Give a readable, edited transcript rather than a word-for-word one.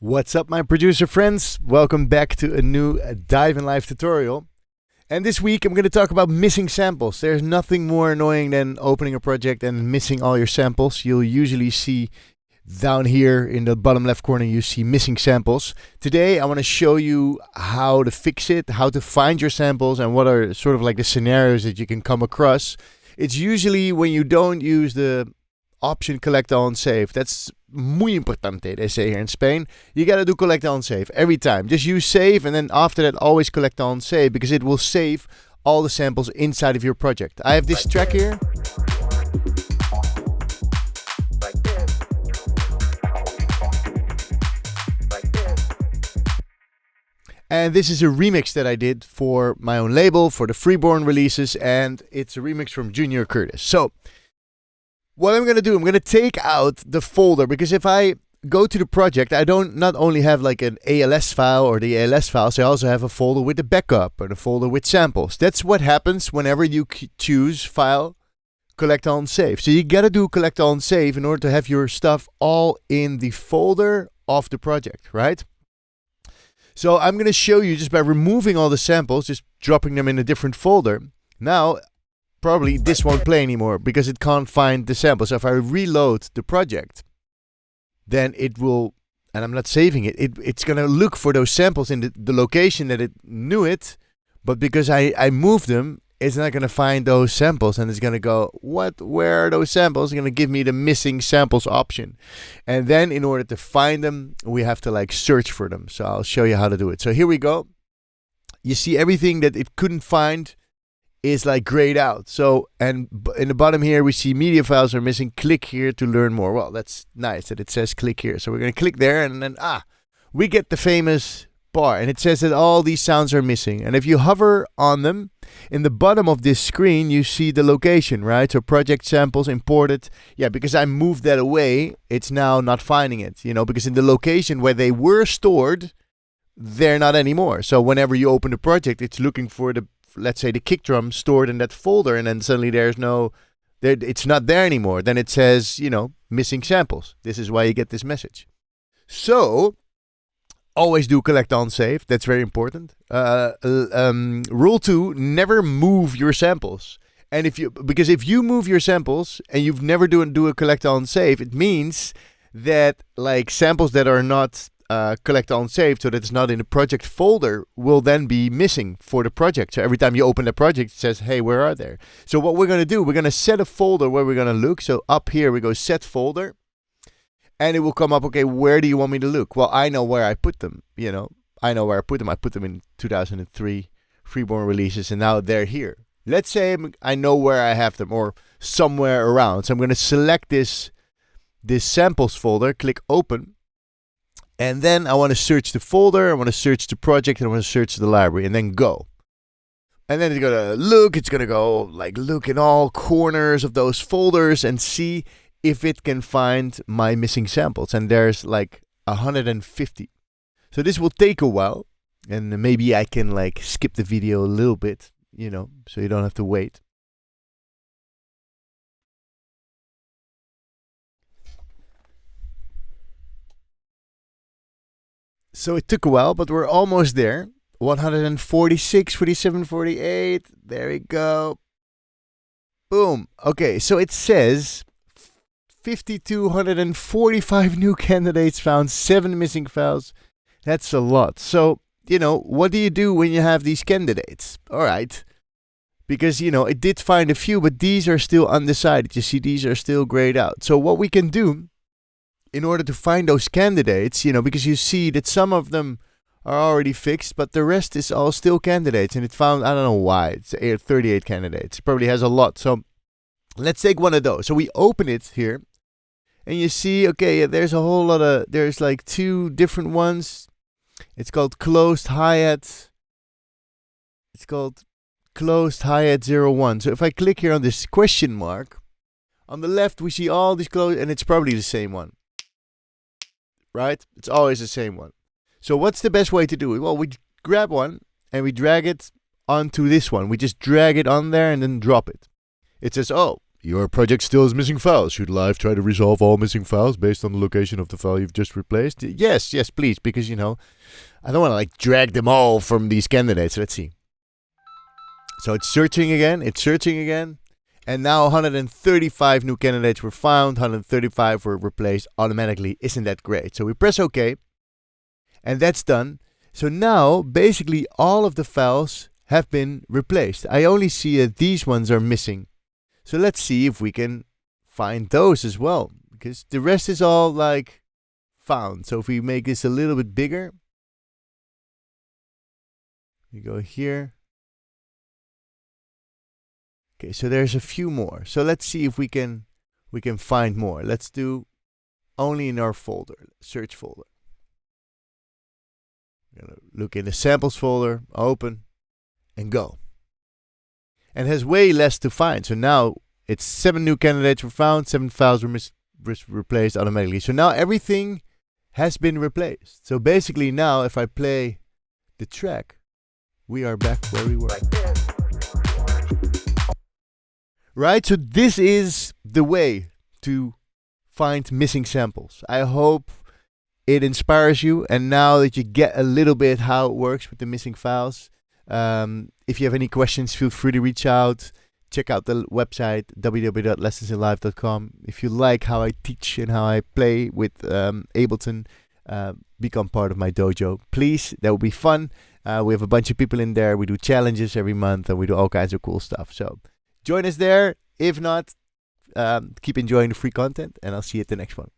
What's up, my producer friends? Welcome back to a new Dive in Life tutorial. And this week I'm going to talk about missing samples. There's nothing more annoying than opening a project and missing all your samples. You'll usually see down here in the bottom left corner, you see missing samples. Today I want to show you how to fix it, how to find your samples, and what are sort of like the scenarios that you can come across. It's usually when you don't use the option collect all and save. That's muy importante, they say here in Spain. You gotta do collect all and save every time. Just use save, and then after that always collect all and save, because it will save all the samples inside of your project. I have this track here. And this is a remix that I did for my own label, for the Freeborn releases, and it's a remix from Junior Curtis. So what I'm going to do, I'm going to take out the folder, because if I go to the project, I don't not only have like an ALS file or the ALS files, I also have a folder with the backup and a folder with samples. That's what happens whenever you choose file, collect all and save. So you got to do collect all and save in order to have your stuff all in the folder of the project, right? So I'm going to show you just by removing all the samples, just dropping them in a different folder. Now, probably this won't play anymore because it can't find the samples. So if I reload the project, then it will, and I'm not saving it, it's going to look for those samples in the location that it knew it, but because I moved them, it's not going to find those samples, and it's going to go, where are those samples? It's going to give me the missing samples option. And then in order to find them, we have to like search for them. So I'll show you how to do it. So here we go. You see everything that it couldn't find is like grayed out. So, and in the bottom here, we see media files are missing. Click here to learn more. Well, that's nice that it says click here. So we're going to click there, and then, we get the famous bar, and it says that all these sounds are missing. And if you hover on them, in the bottom of this screen, you see the location, right? So project samples imported. Yeah, because I moved that away, it's now not finding it, because in the location where they were stored, they're not anymore. So whenever you open the project, it's looking for the, let's say, the kick drum stored in that folder, and then suddenly it's not there anymore. Then it says, missing samples. This is why you get this message. So always do collect on save. That's very important. Rule 2, never move your samples. And because if you move your samples and you've never do a collect on save, it means that like samples that are not collect on save, so that it's not in the project folder, will then be missing for the project. So every time you open the project, it says, hey, where are they? So what we're going to do, we're going to set a folder where we're going to look. So up here we go set folder, and it will come up, okay, where do you want me to look? Well, I know where I put them, I know where I put them. I put them in 2003 Freeborn releases, and now they're here. Let's say I know where I have them, or somewhere around. So I'm going to select this samples folder, click open, and then I want to search the folder, I want to search the project, and I want to search the library, and then go. And then it's going to look, it's going to go like look in all corners of those folders and see if it can find my missing samples. And there's like 150. So this will take a while, and maybe I can like skip the video a little bit, so you don't have to wait. So it took a while, but we're almost there. 146, 47, 48. There we go. Boom. Okay, so it says 5,245 new candidates found, 7 missing files. That's a lot. So, what do you do when you have these candidates? All right. Because, it did find a few, but these are still undecided. You see, these are still grayed out. So what we can do in order to find those candidates, because you see that some of them are already fixed, but the rest is all still candidates. And it found, I don't know why, it's 38 candidates. It probably has a lot. So let's take one of those. So we open it here, and you see, okay, there's a whole lot of, there's like 2 different ones. It's called closed hi-hat. It's called closed hi-hat 01. So if I click here on this question mark, on the left we see all these closed, and it's probably the same one. Right? It's always the same one. So what's the best way to do it? Well, we grab one and we drag it onto this one. We just drag it on there and then drop it. It says, oh, your project still has missing files. Should Live try to resolve all missing files based on the location of the file you've just replaced? Yes, please, because, I don't want to like drag them all from these candidates. Let's see. So it's searching again. And now 135 new candidates were found. 135 were replaced automatically. Isn't that great? So we press OK. And that's done. So now, basically, all of the files have been replaced. I only see that these ones are missing. So let's see if we can find those as well, because the rest is all like found. So if we make this a little bit bigger, we go here. Okay, so there's a few more. So let's see if we can find more. Let's do only in our folder, search folder. I'm gonna look in the samples folder, open, and go. And has way less to find. So now it's 7 new candidates were found, 7 files were replaced automatically. So now everything has been replaced. So basically now if I play the track, we are back where we were. Right, so this is the way to find missing samples. I hope it inspires you, and now that you get a little bit how it works with the missing files, if you have any questions, feel free to reach out. Check out the website, www.lessonsinlive.com. If you like how I teach and how I play with Ableton, become part of my dojo. Please, that would be fun. We have a bunch of people in there. We do challenges every month, and we do all kinds of cool stuff. So join us there. If not, keep enjoying the free content, and I'll see you at the next one.